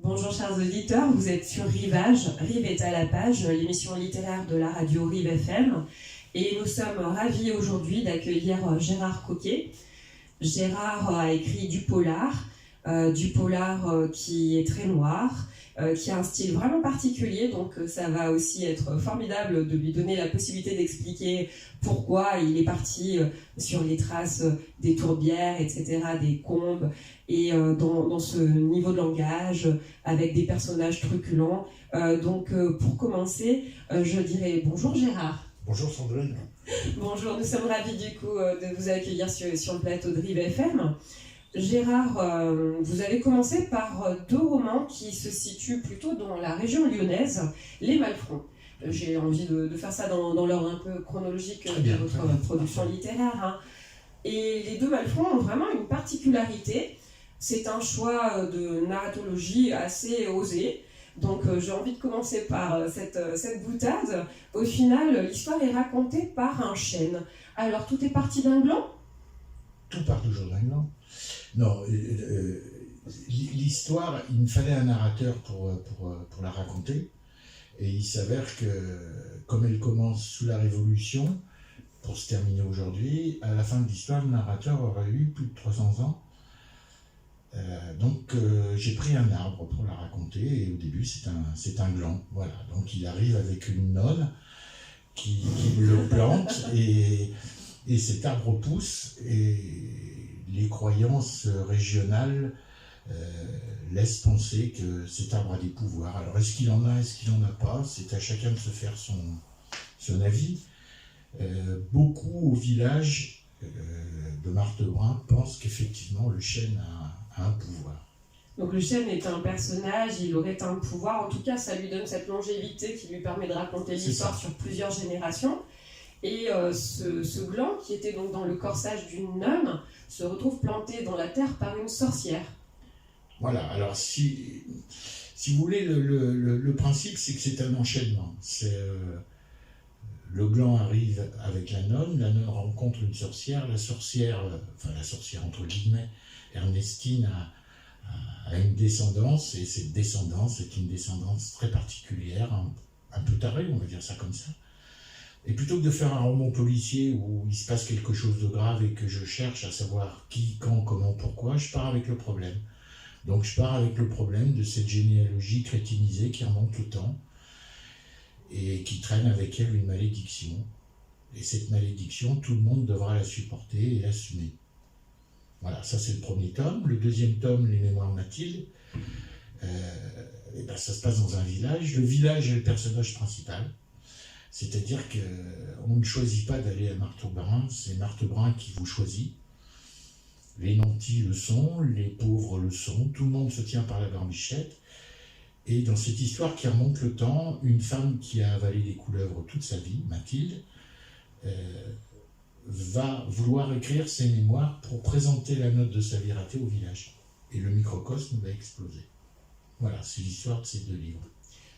Bonjour chers auditeurs, vous êtes sur Rivage, Rive est à la page, l'émission littéraire de la radio Rive FM. Et nous sommes ravis aujourd'hui d'accueillir Gérard Coquet. Gérard a écrit du polar qui est très noir, qui a un style vraiment particulier, donc ça va aussi être formidable de lui donner la possibilité d'expliquer pourquoi il est parti sur les traces des tourbières, etc., des combes, et dans ce niveau de langage, avec des personnages truculents. Donc pour commencer, je dirais bonjour Gérard. Bonjour Sandrine. Bonjour, nous sommes ravis du coup de vous accueillir sur le plateau de Rive FM. Gérard, vous avez commencé par deux romans qui se situent plutôt dans la région lyonnaise, Les Malfrons. J'ai envie de faire ça dans l'ordre un peu chronologique de votre production littéraire. Hein. Et les deux Malfrons ont vraiment une particularité. C'est un choix de narratologie assez osé. Donc j'ai envie de commencer par cette boutade. Au final, l'histoire est racontée par un chêne. Alors tout est parti d'un gland ? Tout part toujours d'un gland. Non, l'histoire, il me fallait un narrateur pour la raconter. Et il s'avère que, comme elle commence sous la Révolution, pour se terminer aujourd'hui, à la fin de l'histoire, le narrateur aurait eu plus de 300 ans. Donc j'ai pris un arbre pour la raconter, et au début c'est un gland. Voilà. Donc il arrive avec une nonne qui le plante, et cet arbre pousse, et les croyances régionales laissent penser que cet arbre a des pouvoirs. Alors est-ce qu'il en a, est-ce qu'il n'en a pas? C'est à chacun de se faire son avis. Beaucoup au village de Martebrun pensent qu'effectivement le chêne a un pouvoir. Donc le chêne est un personnage, il aurait un pouvoir, en tout cas ça lui donne cette longévité qui lui permet de raconter l'histoire sur plusieurs générations. Et ce gland, qui était donc dans le corsage d'une nonne, se retrouve planté dans la terre par une sorcière. Voilà, alors si vous voulez, le principe c'est que c'est un enchaînement. Le gland arrive avec la nonne rencontre une sorcière, la sorcière entre guillemets, Ernestine a une descendance, et cette descendance est une descendance très particulière, un peu tarée, on va dire ça comme ça. Et plutôt que de faire un roman policier où il se passe quelque chose de grave et que je cherche à savoir qui, quand, comment, pourquoi, je pars avec le problème. Donc je pars avec le problème de cette généalogie crétinisée qui remonte le temps et qui traîne avec elle une malédiction. Et cette malédiction, tout le monde devra la supporter et l'assumer. Voilà, ça c'est le premier tome. Le deuxième tome, Les Mémoires de Mathilde, ça se passe dans un village. Le village est le personnage principal. C'est-à-dire qu'on ne choisit pas d'aller à Martebrun, c'est Martebrun qui vous choisit. Les nantis le sont, les pauvres le sont, tout le monde se tient par la barbichette. Et dans cette histoire qui remonte le temps, une femme qui a avalé des couleuvres toute sa vie, Mathilde, va vouloir écrire ses mémoires pour présenter la note de sa vie ratée au village. Et le microcosme va exploser. Voilà, c'est l'histoire de ces deux livres.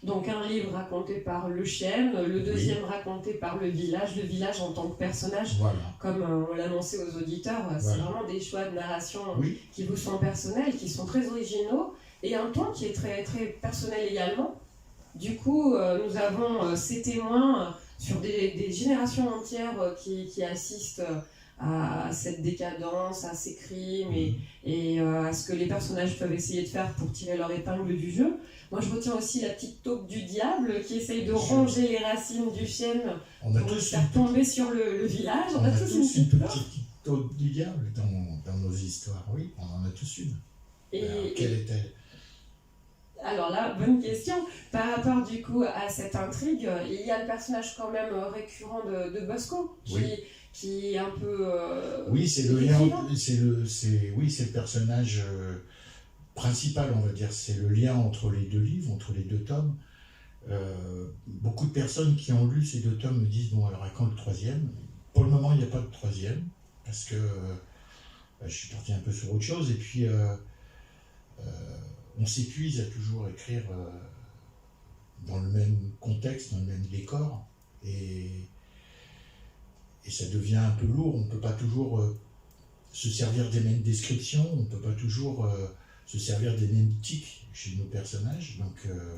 Donc un livre raconté par le chêne, le deuxième raconté par le village en tant que personnage, comme on l'annonçait aux auditeurs, c'est vraiment des choix de narration qui vous sont personnels, qui sont très originaux, et un ton qui est très, très personnel également. Du coup, nous avons ces témoins sur des générations entières qui assistent à cette décadence, à ces crimes et à ce que les personnages peuvent essayer de faire pour tirer leur épingle du jeu. Moi, je retiens aussi la petite taupe du diable qui essaye de ronger les racines du chêne pour faire tomber sur le village. On a tous une petite taupe du diable dans nos histoires, oui, on en a tous une. Alors, quelle est-elle ? Alors là, bonne question. Par rapport du coup à cette intrigue, il y a le personnage quand même récurrent de Bosco qui est un peu... oui, c'est le lien, c'est le personnage principal, on va dire. C'est le lien entre les deux livres, entre les deux tomes. Beaucoup de personnes qui ont lu ces deux tomes me disent, bon alors à quand le troisième ? Pour le moment, il n'y a pas de troisième, parce que je suis parti un peu sur autre chose, et puis on s'épuise à toujours écrire dans le même contexte, dans le même décor, et ça devient un peu lourd. On ne peut pas toujours se servir des mêmes descriptions, on ne peut pas toujours se servir des mnématiques chez nos personnages, donc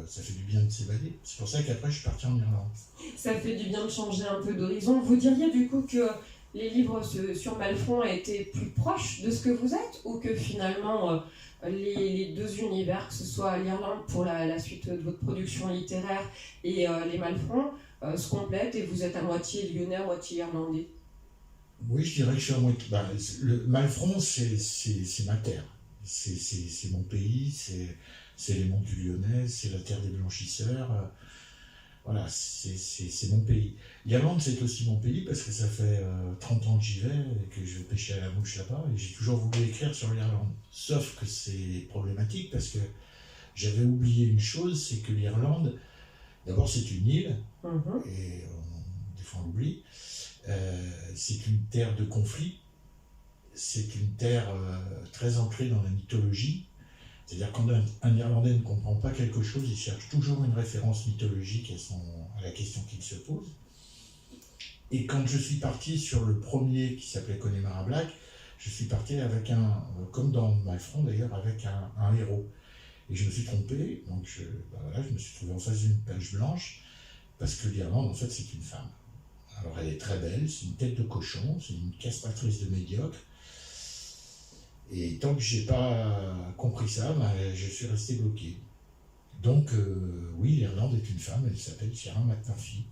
ça fait du bien de s'évader. C'est pour ça qu'après je suis parti en Irlande. Ça fait du bien de changer un peu d'horizon. Vous diriez du coup que les livres sur Malfron étaient plus proches de ce que vous êtes, ou que finalement les deux univers, que ce soit l'Irlande pour la suite de votre production littéraire et les Malfron, se complètent et vous êtes à moitié lyonnais, à moitié irlandais? Oui, je dirais que je suis à moitié. Le Malfron, c'est ma terre. C'est mon pays, c'est les monts du Lyonnais, c'est la terre des blanchisseurs. Voilà, c'est mon pays. L'Irlande, c'est aussi mon pays parce que ça fait 30 ans que j'y vais et que je vais pêcher à la mouche là-bas. Et j'ai toujours voulu écrire sur l'Irlande. Sauf que c'est problématique parce que j'avais oublié une chose, c'est que l'Irlande, d'abord c'est une île, et des fois on l'oublie. C'est une terre de conflit. C'est une terre très ancrée dans la mythologie. C'est-à-dire quand un Irlandais ne comprend pas quelque chose, il cherche toujours une référence mythologique à la question qu'il se pose. Et quand je suis parti sur le premier qui s'appelait Connemara Black, je suis parti avec comme dans Malfron d'ailleurs, avec un héros. Et je me suis trompé, donc je me suis trouvé en face d'une page blanche, parce que l'Irlande en fait c'est une femme. Alors elle est très belle, c'est une tête de cochon, c'est une castratrice de médiocre. Et tant que j'ai pas compris ça, je suis resté bloqué. Donc oui, l'Irlande est une femme, elle s'appelle Ciarán mac Murphy.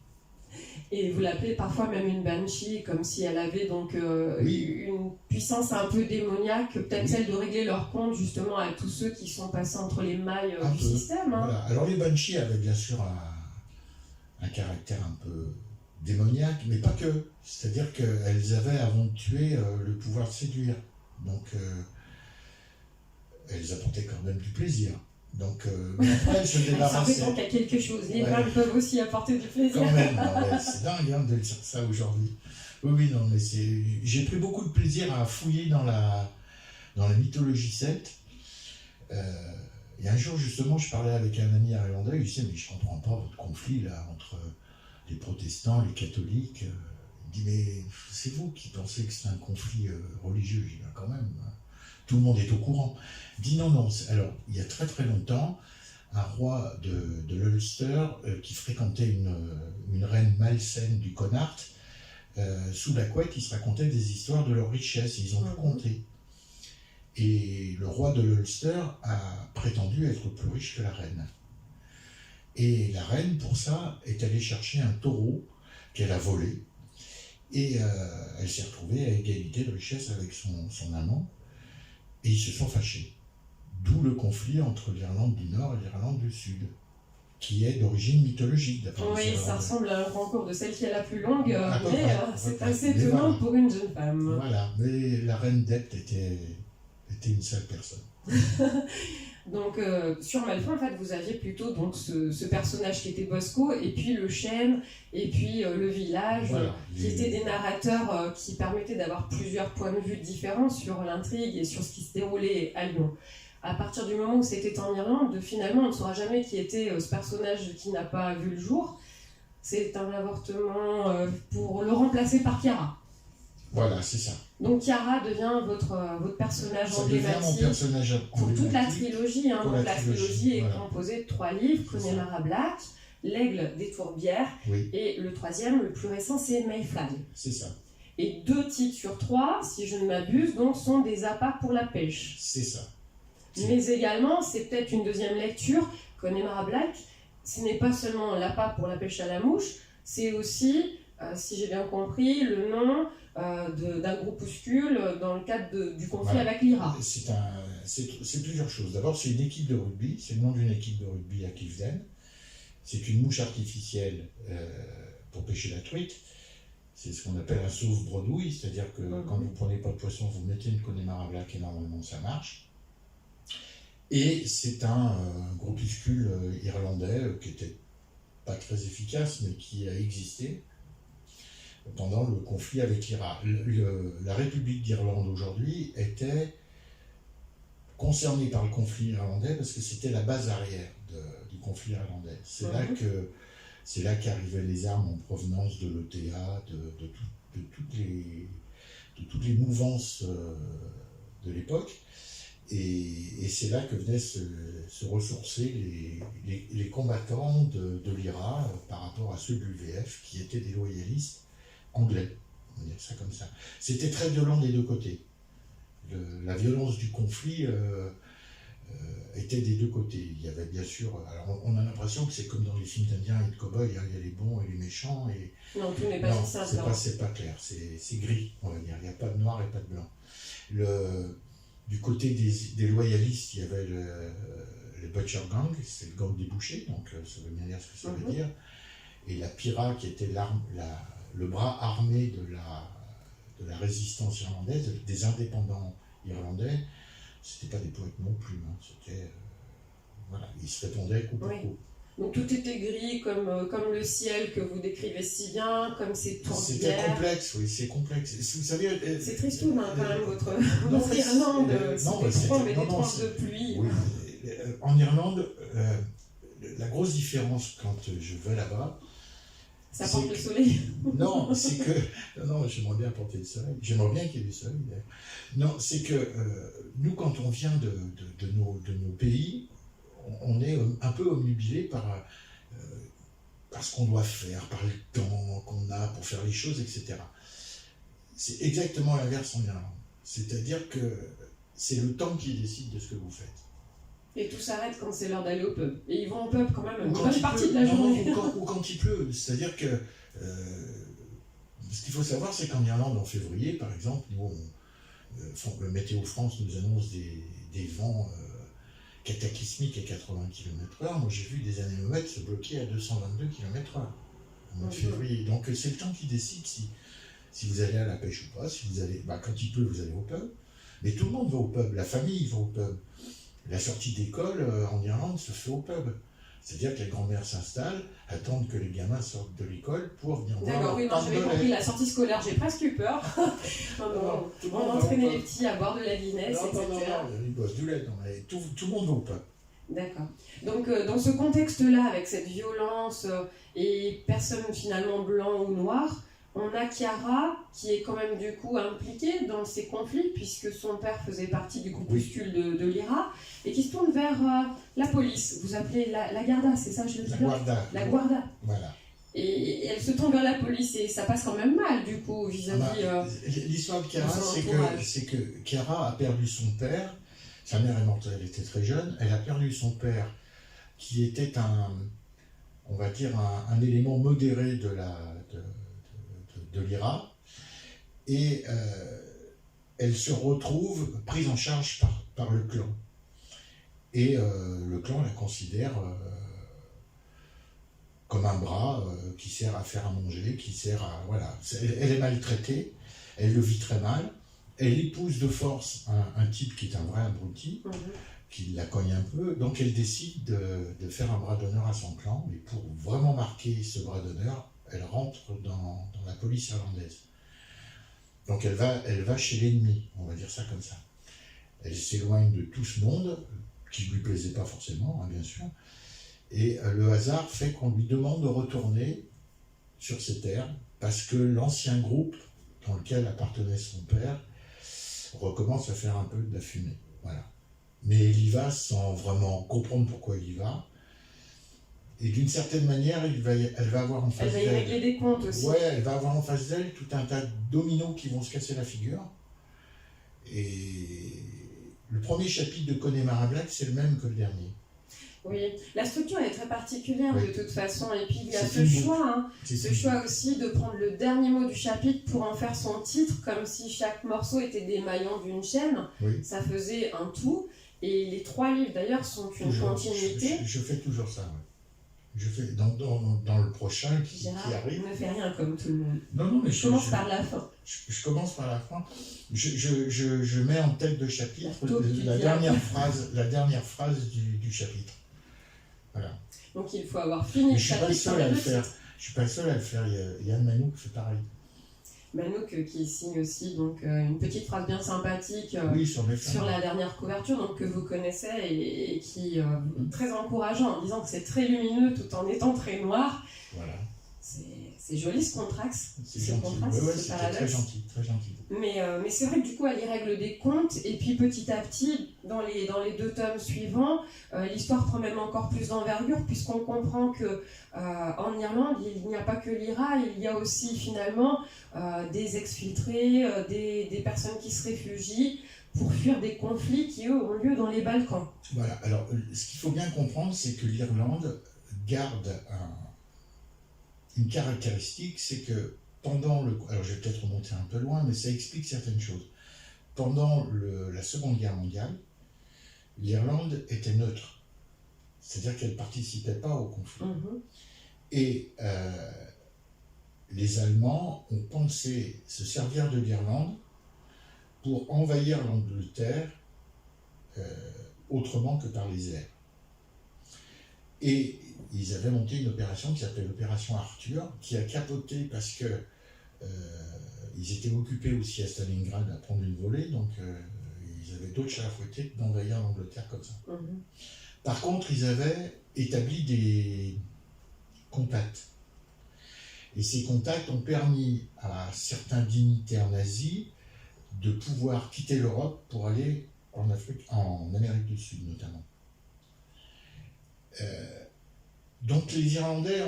Et vous l'appelez parfois même une banshee, comme si elle avait donc une puissance un peu démoniaque, peut-être celle de régler leur compte justement à tous ceux qui sont passés entre les mailles du système. Hein. Voilà. Alors les banshees avaient bien sûr un caractère un peu démoniaque, mais pas que. C'est-à-dire qu'elles avaient, avant de tuer, le pouvoir de séduire. Donc, elles apportaient quand même du plaisir. Donc, mais après, elles se débarrassaient. Ça fait donc à quelque chose. Les femmes peuvent aussi apporter du plaisir. Quand même, c'est dingue de dire ça aujourd'hui. Oui, non, mais j'ai pris beaucoup de plaisir à fouiller dans la mythologie celte. Et un jour, justement, je parlais avec un ami irlandais, il disait, mais je comprends pas votre conflit là entre les protestants, les catholiques. Il dit, mais c'est vous qui pensez que c'est un conflit religieux. Je dis, quand même, tout le monde est au courant. Il dit, non. Alors, il y a très très longtemps, un roi de l'Ulster qui fréquentait une reine malsaine du Connacht, sous la couette, ils se racontaient des histoires de leur richesse, ils ont tout compté. Et le roi de l'Ulster a prétendu être plus riche que la reine. Et la reine, pour ça, est allée chercher un taureau qu'elle a volé. Et elle s'est retrouvée à égalité de richesse avec son amant. Et ils se sont fâchés. D'où le conflit entre l'Irlande du Nord et l'Irlande du Sud, qui est d'origine mythologique. Oui, ça ressemble à un concours de celle qui est la plus longue, mais c'est assez étonnant pour une jeune femme. Voilà, mais la reine d'Epte était une sale personne. Donc sur Malfron, en fait, vous aviez plutôt donc ce personnage qui était Bosco, et puis le chêne, et puis le village, qui étaient des narrateurs qui permettaient d'avoir plusieurs points de vue différents sur l'intrigue et sur ce qui se déroulait à Lyon. À partir du moment où c'était en Irlande, finalement, on ne saura jamais qui était ce personnage qui n'a pas vu le jour. C'est un avortement pour le remplacer par Chiara. Voilà, c'est ça. Donc Chiara devient votre personnage emblématique. Ça devient mon personnage emblématique. Pour toute la trilogie. Donc la trilogie est composée de 3 livres, Connemara Black, L'Aigle des Tourbières, et le 3e, le plus récent, c'est Mayfly. C'est ça. Et 2 titres sur 3, si je ne m'abuse, donc, sont des appâts pour la pêche. C'est ça. Mais également, c'est peut-être une deuxième lecture, Connemara Black, ce n'est pas seulement l'appât pour la pêche à la mouche, c'est aussi, si j'ai bien compris, le nom d'un groupuscule dans le cadre du conflit avec l'IRA. C'est plusieurs choses. D'abord, c'est une équipe de rugby, c'est le nom d'une équipe de rugby à Cliveden. C'est une mouche artificielle pour pêcher la truite. C'est ce qu'on appelle un sauve-bredouille, c'est-à-dire que quand vous ne prenez pas de poisson, vous mettez une Connemara Black et normalement ça marche. Et c'est un groupuscule irlandais qui n'était pas très efficace, mais qui a existé pendant le conflit avec l'IRA. La République d'Irlande aujourd'hui était concernée par le conflit irlandais parce que c'était la base arrière du conflit irlandais. C'est là qu'arrivaient les armes en provenance de l'ETA, de toutes les mouvances de l'époque. Et c'est là que venaient se ressourcer les combattants de l'IRA par rapport à ceux de l'UVF, qui étaient des loyalistes anglais, on va dire ça comme ça. C'était très violent des deux côtés. La violence du conflit était des deux côtés. Il y avait bien sûr... Alors on a l'impression que c'est comme dans les films d'indiens et de cow-boys, il y a les bons et les méchants. Non, tout n'est pas si simple. C'est pas clair, c'est gris, on va dire. Il n'y a pas de noir et pas de blanc. Du côté des loyalistes, il y avait le Butcher Gang, c'est le gang des bouchers, donc ça veut bien dire ce que ça veut dire. Et la PIRA, qui était le bras armé de la résistance irlandaise, des indépendants irlandais, c'était pas des poètes non plus, hein. C'était, voilà, ils se répondaient coup pour coup. Donc tout était gris, comme le ciel que vous décrivez si bien, comme ces tourbières. C'était complexe, oui, c'est complexe. Vous savez, c'est tristoun, quand même, votre Irlande. C'est des tranches de pluie. Oui. En Irlande, la grosse différence quand je vais là-bas, ça porte le soleil. Non, c'est que... Non, j'aimerais bien porter le soleil. J'aimerais bien qu'il y ait du soleil, d'ailleurs. Non, c'est que nous, quand on vient de nos pays, on est un peu omnubilé par ce qu'on doit faire, par le temps qu'on a pour faire les choses, etc. C'est exactement l'inverse en Irlande. C'est-à-dire que c'est le temps qui décide de ce que vous faites. Et tout s'arrête quand c'est l'heure d'aller au pub. Et ils vont au pub quand même une bonne partie de la journée. Ou quand il pleut. C'est-à-dire que ce qu'il faut savoir, c'est qu'en Irlande, en février, par exemple, nous, le Météo France nous annonce des vents cataclysmiques à 80 km/h. Moi, j'ai vu des anémomètres se bloquer à 222 km/h au mois de février. Donc, c'est le temps qui décide si vous allez à la pêche ou pas. Si vous allez, quand il pleut, vous allez au pub. Mais tout le monde va au pub. La famille va au pub. La sortie d'école en Irlande se fait au pub. C'est-à-dire que les grand-mères s'installent, attendent que les gamins sortent de l'école pour venir voir. D'accord, oui, non, j'avais compris la sortie scolaire, j'ai presque eu peur. On entraînait les petits à boire de la Guinness, etc. Non, ils boivent du lait, tout le monde va au pub. D'accord. Donc, dans ce contexte-là, avec cette violence et personne finalement blanc ou noir, on a Chiara qui est quand même du coup impliquée dans ces conflits puisque son père faisait partie du groupuscule de l'IRA et qui se tourne vers la police. Vous appelez la Garda, c'est ça je le dis? La Guarda. Voilà. Et elle se tourne vers la police et ça passe quand même mal du coup vis-à-vis... L'histoire de Chiara, c'est que Chiara a perdu son père. Sa mère est morte, elle était très jeune. Elle a perdu son père qui était on va dire un élément modéré de l'IRA, et elle se retrouve prise en charge par le clan. Et le clan la considère comme un bras qui sert à faire à manger, qui sert à... Voilà. Elle est maltraitée, elle le vit très mal, elle épouse de force un type qui est un vrai abruti, qui la cogne un peu, donc elle décide de faire un bras d'honneur à son clan, et pour vraiment marquer ce bras d'honneur, elle rentre dans la police irlandaise. Donc elle va chez l'ennemi, on va dire ça comme ça. Elle s'éloigne de tout ce monde, qui ne lui plaisait pas forcément, hein, bien sûr. Et le hasard fait qu'on lui demande de retourner sur ses terres, parce que l'ancien groupe dans lequel appartenait son père recommence à faire un peu de la fumée. Voilà. Mais il y va sans vraiment comprendre pourquoi il y va. Et d'une certaine manière, elle va avoir en face d'elle... Elle va y régler des comptes aussi. Ouais, elle va avoir en face d'elle tout un tas de dominos qui vont se casser la figure. Et le premier chapitre de Connemara Black, c'est le même que le dernier. Oui, la structure est très particulière de toute façon. Et puis il y a ce choix, choix aussi de prendre le dernier mot du chapitre pour en faire son titre, comme si chaque morceau était des maillons d'une chaîne. Oui. Ça faisait un tout. Et les 3 livres d'ailleurs sont une continuité. Je fais toujours ça, oui. Je fais dans le prochain qui arrive. Ne fais rien comme tout le monde. Non, mais je commence par la fin. Je commence par la fin. Je mets en tête de chapitre la dernière phrase du chapitre. Voilà. Donc il faut avoir fini le chapitre. Je suis pas le seul à le faire. Il y a Yann Manouk qui fait pareil. Manouk qui signe aussi donc, une petite phrase bien sympathique sur la dernière couverture donc, que vous connaissez et qui est très encourageant en disant que c'est très lumineux tout en étant très noir. Voilà. C'est joli ce contraste. C'est gentil. C'est très gentil, très gentil. Mais c'est vrai que du coup elle y règle des comptes et puis petit à petit dans les 2 tomes suivants, l'histoire prend même encore plus d'envergure, puisqu'on comprend que en Irlande, il n'y a pas que l'IRA, il y a aussi finalement des exfiltrés, des personnes qui se réfugient pour fuir des conflits qui, eux, ont lieu dans les Balkans. Voilà, alors ce qu'il faut bien comprendre, c'est que l'Irlande garde une caractéristique, c'est que pendant alors je vais peut-être remonter un peu loin, mais ça explique certaines choses. Pendant la Seconde Guerre mondiale, l'Irlande était neutre, c'est-à-dire qu'elle ne participait pas au conflit. Et les Allemands ont pensé se servir de l'Irlande pour envahir l'Angleterre autrement que par les airs. Et ils avaient monté une opération qui s'appelait l'opération Arthur, qui a capoté parce que ils étaient occupés aussi à Stalingrad à prendre une volée, donc ils avaient d'autres chats à fouetter que d'envahir l'Angleterre comme ça. Par contre, ils avaient établi des contacts. Et ces contacts ont permis à certains dignitaires nazis de pouvoir quitter l'Europe pour aller en Amérique du Sud notamment. Donc les Irlandais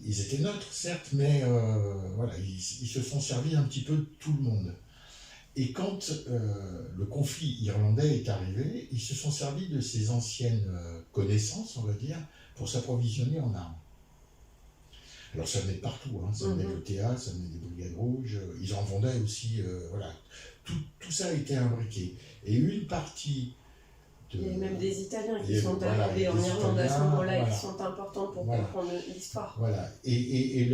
ils étaient neutres certes, mais voilà, ils se sont servis un petit peu de tout le monde. Et quand le conflit irlandais est arrivé, ils se sont servis de ces anciennes connaissances, on va dire, pour s'approvisionner en armes. Alors ça venait de partout, hein. Ça venait de l'ETA, ça venait des Brigades Rouges, ils en vendaient aussi, voilà. Tout ça a été imbriqué. Et une partie il y a même des Italiens qui sont arrivés en Irlande à ce moment-là, et qui sont importants pour comprendre l'histoire. Voilà. Et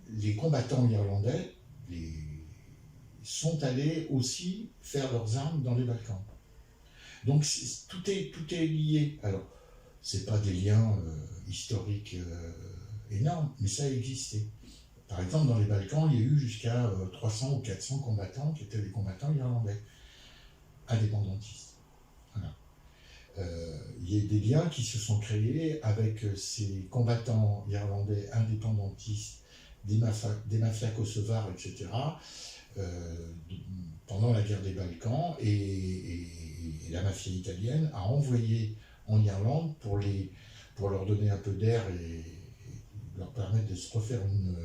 les combattants irlandais sont allés aussi faire leurs armes dans les Balkans. Donc tout est lié. Alors, c'est pas des liens historiques énormes, mais ça a existé. Par exemple, dans les Balkans, il y a eu jusqu'à 300 ou 400 combattants qui étaient des combattants irlandais, indépendantistes. Voilà. Il y a des liens qui se sont créés avec ces combattants irlandais indépendantistes, des mafias kosovares, etc., pendant la guerre des Balkans, et la mafia italienne a envoyé en Irlande pour leur donner un peu d'air et leur permettre de se refaire une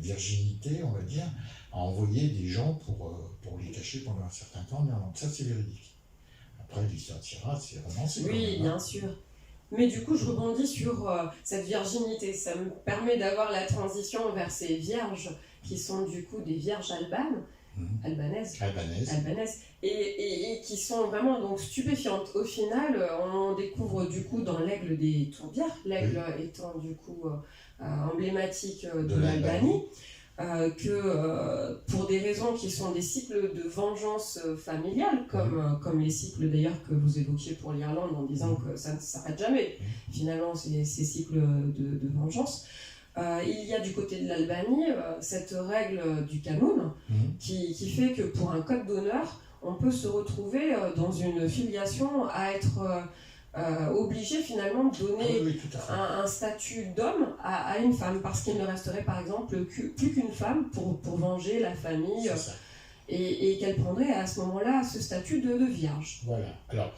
virginité, on va dire, a envoyé des gens pour les cacher pendant un certain temps en Irlande. Ça, c'est véridique. Après, l'histoire de Syrah, c'est romancé. Oui, bien sûr. Mais du coup, je rebondis sur cette virginité. Ça me permet d'avoir la transition vers ces vierges qui sont du coup des vierges albanaises, et qui sont vraiment donc stupéfiantes. Au final, on découvre du coup dans l'aigle des tourbières, l'aigle étant du coup emblématique de l'Albanie, que pour des raisons qui sont des cycles de vengeance familiale, comme les cycles d'ailleurs que vous évoquiez pour l'Irlande en disant que ça ne s'arrête jamais, finalement ces cycles de vengeance. Il y a du côté de l'Albanie cette règle du Qanun qui fait que pour un code d'honneur, on peut se retrouver dans une filiation à être obligé finalement de donner un statut d'homme à une femme, parce qu'il ne resterait par exemple plus qu'une femme pour venger la famille, et qu'elle prendrait à ce moment-là ce statut de vierge. Voilà, alors...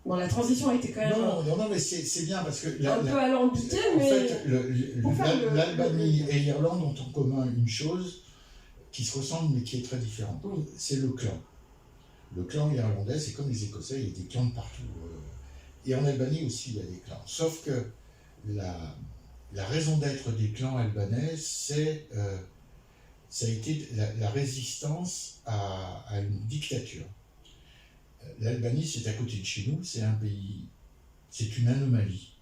Bon, la transition a été quand même... Non, mais c'est bien parce que... un peu alambiquée, mais... En fait, l'Albanie et l'Irlande ont en commun une chose qui se ressemble mais qui est très différente. Oui. C'est le clan. Le clan irlandais, c'est comme les Écossais, il y a des clans de partout. Et en Albanie aussi, il y a des clans. Sauf que la raison d'être des clans albanais, ça a été la résistance à une dictature. L'Albanie, c'est à côté de chez nous, c'est un pays, c'est une anomalie.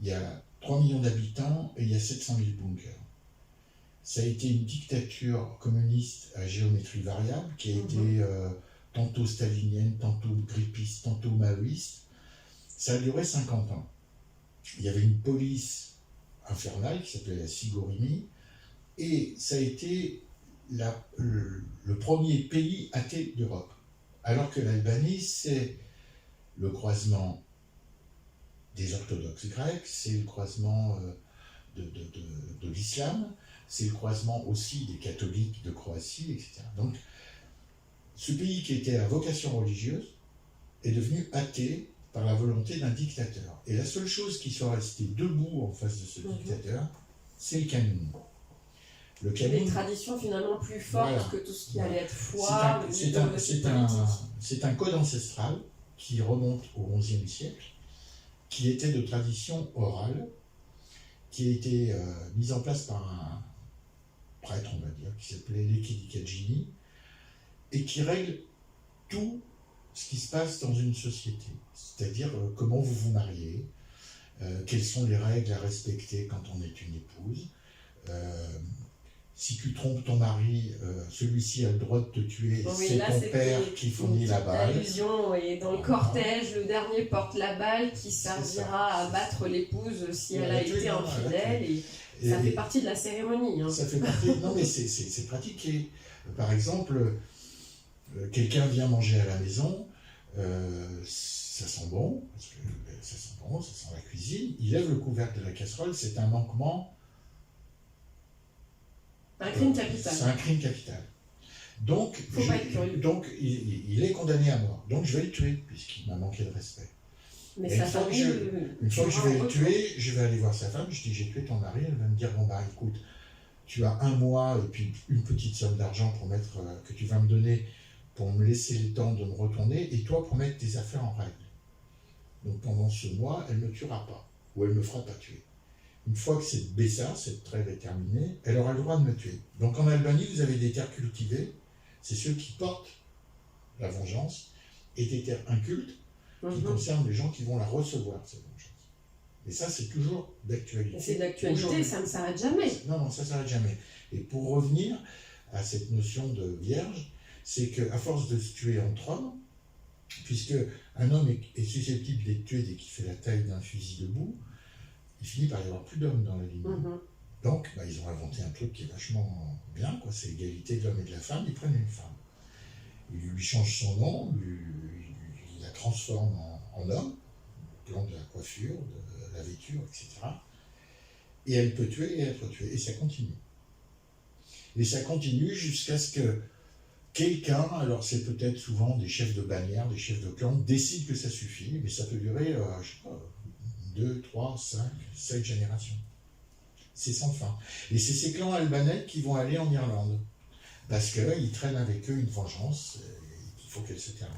Il y a 3 millions d'habitants et il y a 700 000 bunkers. Ça a été une dictature communiste à géométrie variable qui a été tantôt stalinienne, tantôt gripiste, tantôt maoïste. Ça a duré 50 ans. Il y avait une police infernale qui s'appelait la Sigorimi, et ça a été le premier pays athée d'Europe. Alors que l'Albanie, c'est le croisement des orthodoxes grecs, c'est le croisement de l'islam, c'est le croisement aussi des catholiques de Croatie, etc. Donc, ce pays qui était à vocation religieuse est devenu athée par la volonté d'un dictateur. Et la seule chose qui soit restée debout en face de ce dictateur, c'est le Qanun. Le Qanun, des traditions finalement plus fortes que tout ce qui allait être foi. C'est un code ancestral qui remonte au XIe siècle, qui était de tradition orale, qui a été mise en place par un prêtre, on va dire, qui s'appelait Lekki et qui règle tout ce qui se passe dans une société. C'est-à-dire comment vous vous mariez, quelles sont les règles à respecter quand on est une épouse. Si tu trompes ton mari, celui-ci a le droit de te tuer, c'est ton père qui fournit la balle. Allusion, et dans le cortège, le dernier porte la balle qui servira à battre l'épouse si elle a été infidèle, et ça fait partie de la cérémonie. Hein. Ça fait partie, non mais c'est pratiqué. Par exemple, quelqu'un vient manger à la maison, ça sent bon, parce que ça sent la cuisine, il lève le couvercle de la casserole, c'est un manquement. Un crime capital. C'est un crime capital. Donc, il est condamné à mort. Donc je vais le tuer, puisqu'il m'a manqué de respect. Mais une fois que je vais le tuer, je vais aller voir sa femme, je dis j'ai tué ton mari, elle va me dire bon bah écoute, tu as 1 mois et puis une petite somme d'argent pour mettre que tu vas me donner pour me laisser le temps de me retourner et toi pour mettre tes affaires en règle. Donc pendant ce mois, elle ne me tuera pas, ou elle ne me fera pas tuer. Une fois que cette Bessa, cette trêve est terminée, elle aura le droit de me tuer. Donc en Albanie, vous avez des terres cultivées, c'est ceux qui portent la vengeance, et des terres incultes qui concernent les gens qui vont la recevoir, cette vengeance. Et ça, c'est toujours d'actualité. C'est d'actualité, ça ne s'arrête jamais. Non, ça ne s'arrête jamais. Et pour revenir à cette notion de vierge, c'est qu'à force de se tuer entre hommes, puisque un homme est susceptible d'être tué dès qu'il fait la taille d'un fusil debout, il finit par y avoir plus d'hommes dans la ligne. Donc, ils ont inventé un truc qui est vachement bien, quoi. C'est l'égalité de l'homme et de la femme, ils prennent une femme. Ils lui changent son nom, ils la transforment en homme, le plan de la coiffure, de la vêture, etc. Et elle peut tuer et être tuée, et ça continue. Et ça continue jusqu'à ce que quelqu'un, alors c'est peut-être souvent des chefs de bannière, des chefs de clan, décide que ça suffit, mais ça peut durer, je sais pas, 2, 3, 5, 7 générations. C'est sans fin. Et c'est ces clans albanais qui vont aller en Irlande. Parce qu'ils traînent avec eux une vengeance, il faut qu'elle se termine.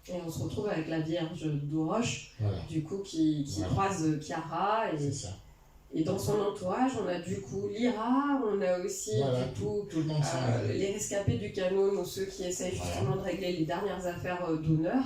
Et on se retrouve avec la Vierge d'Oroche, du coup, qui croise Chiara. Et dans son entourage, on a du coup Lyra, on a aussi les rescapés du Qanun, ou ceux qui essayent justement de régler les dernières affaires d'honneur.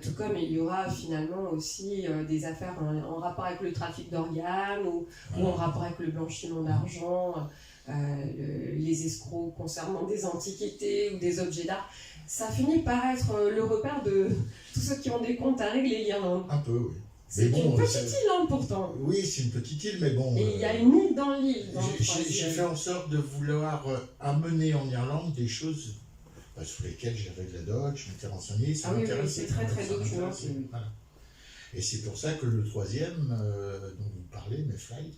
Tout comme il y aura finalement aussi des affaires en rapport avec le trafic d'organes ou en rapport avec le blanchiment d'argent, les escrocs concernant des antiquités ou des objets d'art. Ça finit par être le repère de tous ceux qui ont des comptes à régler l'Irlande. Un peu, oui. C'est une petite île, pourtant. Oui, c'est une petite île, mais bon... Et il y a une île dans l'île. J'ai fait en sorte de vouloir amener en Irlande des choses sur lesquelles j'avais de la doc, je m'étais renseigné, ça m'intéressait. C'est très très documenté. Voilà. Et c'est pour ça que le troisième, dont vous parlez, Mayfly,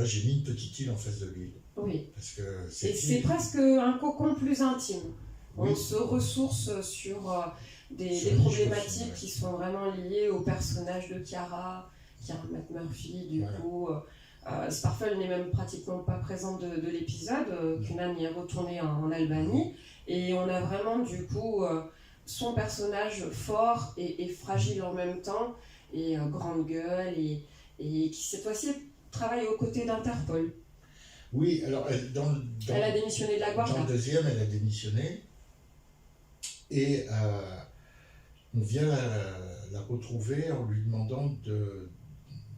j'ai mis une petite île en face de l'île. Oui. Parce que c'est presque un cocon plus intime. On se ressource sur... des problématiques qui sont vraiment liées au personnage de Chiara, McMurphy, du coup. Sparfel n'est même pratiquement pas présent de l'épisode, Cunanan y est retourné en Albanie, et on a vraiment du coup son personnage fort et fragile en même temps, et grande gueule, et qui cette fois-ci travaille aux côtés d'Interpol. Oui, alors elle a démissionné de la Guardia. Dans le deuxième, elle a démissionné, et on vient la retrouver en lui demandant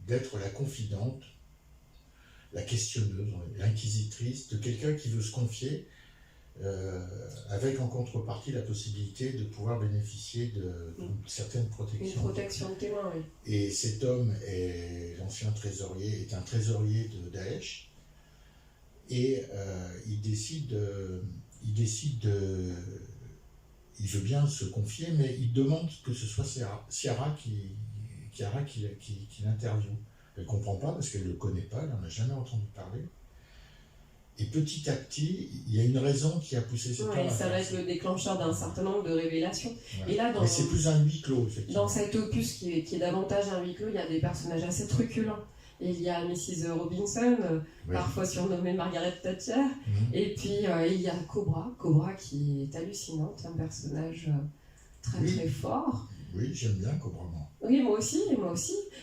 d'être la confidente, la questionneuse, l'inquisitrice de quelqu'un qui veut se confier, avec en contrepartie la possibilité de pouvoir bénéficier d'une certaine protection. Une protection de témoin, oui. Et cet homme est un trésorier de Daesh, et il veut bien se confier, mais il demande que ce soit Chiara qui l'interviewe. Elle ne comprend pas parce qu'elle ne le connaît pas, elle n'en a jamais entendu parler. Et petit à petit, il y a une raison qui a poussé cet homme à ça faire va être le déclencheur d'un certain nombre de révélations. Ouais. Et là, mais c'est plus un huis clos, effectivement. Dans cet opus qui est davantage un huis clos, il y a des personnages assez truculents. Et il y a Mrs. Robinson, parfois surnommée Margaret Thatcher. Et puis il y a Cobra qui est hallucinante, un personnage très fort. Oui, j'aime bien Cobra. Oui, moi aussi.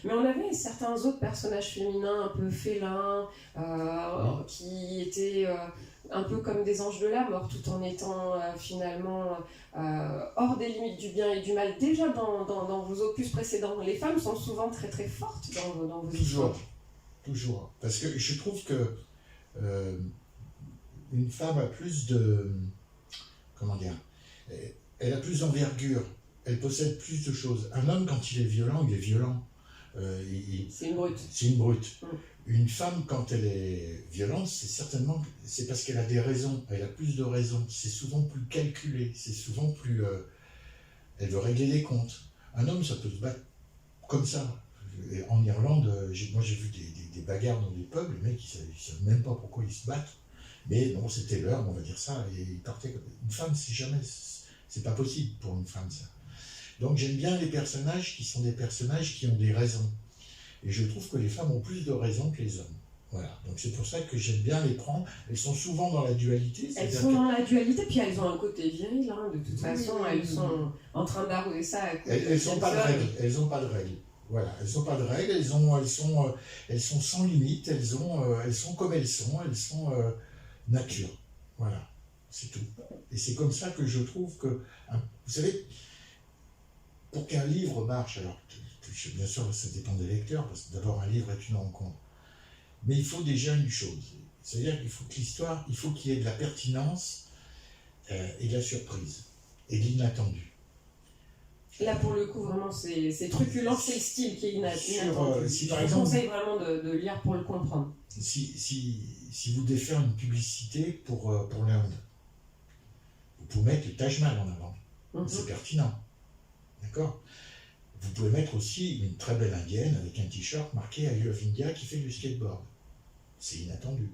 Mais on avait certains autres personnages féminins un peu félins, qui étaient un peu comme des anges de la mort, tout en étant finalement hors des limites du bien et du mal. Déjà dans vos opus précédents, les femmes sont souvent très très fortes dans vos histoires. Toujours. Parce que je trouve que une femme a plus de... Comment dire ? Elle a plus d'envergure. Elle possède plus de choses. Un homme, quand il est violent, il est violent. C'est une brute. C'est une brute. Une femme, quand elle est violente, c'est parce qu'elle a des raisons. Elle a plus de raisons. C'est souvent plus calculé. C'est souvent plus... elle veut régler les comptes. Un homme, ça peut se battre comme ça. Et en Irlande, moi j'ai vu des bagarres dans des pubs. Les mecs, ils ne savent même pas pourquoi ils se battent. Mais bon, c'était l'heure, on va dire ça. Et ils partaient. Une femme, c'est pas possible pour une femme, ça. Donc j'aime bien les personnages qui sont des personnages qui ont des raisons. Et je trouve que les femmes ont plus de raisons que les hommes. Voilà. Donc c'est pour ça que j'aime bien les prendre. Elles sont souvent dans la dualité. Elles sont dans la dualité, puis elles ont un côté viril. De toute façon, elles sont en train d'arroser ça. Elles n'ont pas de règles. Elles n'ont pas de règles. Voilà. Elles n'ont pas de règles. Elles sont sans limite. Elles sont comme elles sont. Elles sont nature. Voilà. C'est tout. Et c'est comme ça que je trouve que... vous savez... Pour qu'un livre marche, alors bien sûr ça dépend des lecteurs, parce que d'abord un livre est une rencontre, mais il faut déjà une chose, c'est-à-dire qu'il faut que l'histoire, il faut qu'il y ait de la pertinence et de la surprise, et de l'inattendu. Là pour le coup vraiment c'est truculent, c'est le style qui est inattendu. Si, par je exemple, vous conseille vraiment de lire pour le comprendre. Si vous devez faire une publicité pour l'Inde, vous pouvez mettre le Taj Mahal en avant, c'est pertinent. D'accord. Vous pouvez mettre aussi une très belle indienne avec un t-shirt marqué I Love India qui fait du skateboard. C'est inattendu.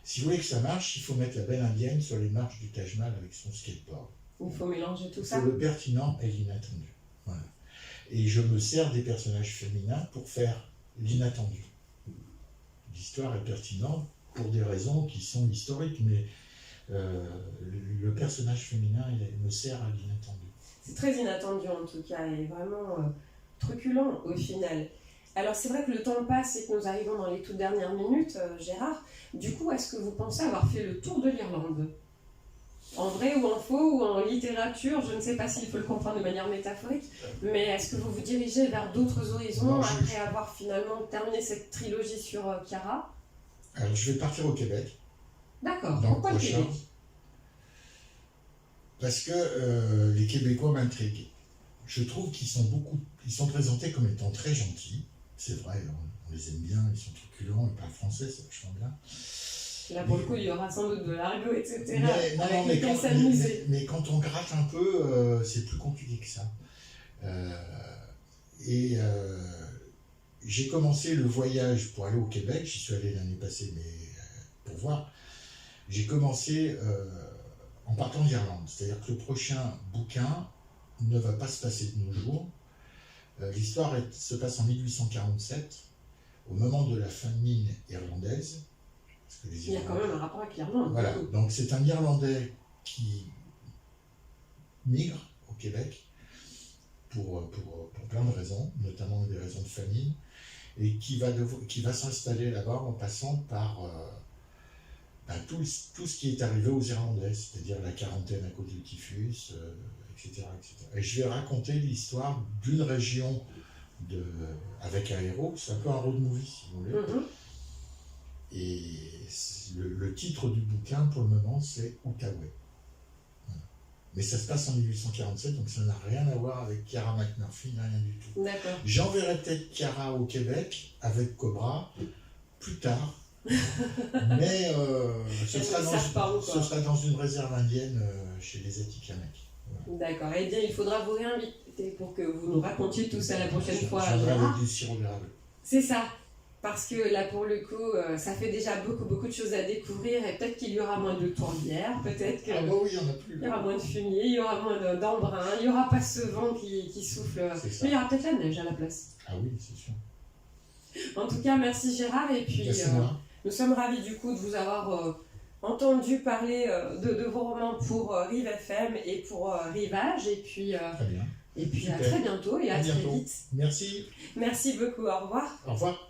Si vous voulez que ça marche, il faut mettre la belle indienne sur les marches du Taj Mahal avec son skateboard. Il faut mélanger tout ça. Il faut le pertinent et l'inattendu. Voilà. Et je me sers des personnages féminins pour faire l'inattendu. L'histoire est pertinente pour des raisons qui sont historiques, mais le personnage féminin me sert à l'inattendu. C'est très inattendu en tout cas, et vraiment truculent au final. Alors c'est vrai que le temps passe et que nous arrivons dans les toutes dernières minutes, Gérard. Du coup, est-ce que vous pensez avoir fait le tour de l'Irlande ? En vrai ou en faux ou en littérature, je ne sais pas s'il faut le comprendre de manière métaphorique, mais est-ce que vous vous dirigez vers d'autres horizons après avoir finalement terminé cette trilogie sur Chiara ? Alors je vais partir au Québec. D'accord, pourquoi le Québec ? Parce que les Québécois m'intriguent. Je trouve qu'ils sont présentés comme étant très gentils. C'est vrai, on les aime bien, ils sont truculents, ils parlent français, c'est vachement bien. Là, pour le coup, il y aura sans doute de l'argot, etc. Mais quand on gratte un peu, c'est plus compliqué que ça. J'ai commencé le voyage pour aller au Québec, j'y suis allé l'année passée, mais pour voir. J'ai commencé en partant d'Irlande, c'est-à-dire que le prochain bouquin ne va pas se passer de nos jours. L'histoire se passe en 1847, au moment de la famine irlandaise. Il y a quand même un rapport avec l'Irlande. Voilà, donc c'est un Irlandais qui migre au Québec pour plein de raisons, notamment des raisons de famine, et qui va s'installer là-bas en passant par tout ce qui est arrivé aux Irlandais, c'est-à-dire la quarantaine à cause du typhus, etc., etc. Et je vais raconter l'histoire d'une région avec un héros, c'est un peu un road movie si vous voulez. Et le titre du bouquin pour le moment c'est Outaouais. Voilà. Mais ça se passe en 1847, donc ça n'a rien à voir avec Chiara McMurphy, rien du tout. D'accord. J'enverrai peut-être Chiara au Québec avec Cobra plus tard. Mais ce sera dans une réserve indienne chez les Atikamekw. Voilà. D'accord. Eh bien, il faudra vous réinviter pour que vous nous racontiez tout ça la prochaine fois. J'aimerais avec du sirop d'érable. C'est ça. Parce que là, pour le coup, ça fait déjà beaucoup de choses à découvrir et peut-être qu'il y aura moins de tourbières, peut-être qu'il y aura moins de fumier, il y aura moins d'embrun, il n'y aura pas ce vent qui souffle. Mais il y aura peut-être la neige à la place. Ah oui, c'est sûr. En tout cas, merci Gérard. Et puis, nous sommes ravis du coup de vous avoir entendu parler de vos romans pour Rive FM et pour Rivage. Et puis, très bien. Et puis à très bientôt et à très vite. Merci. Merci beaucoup. Au revoir. Au revoir.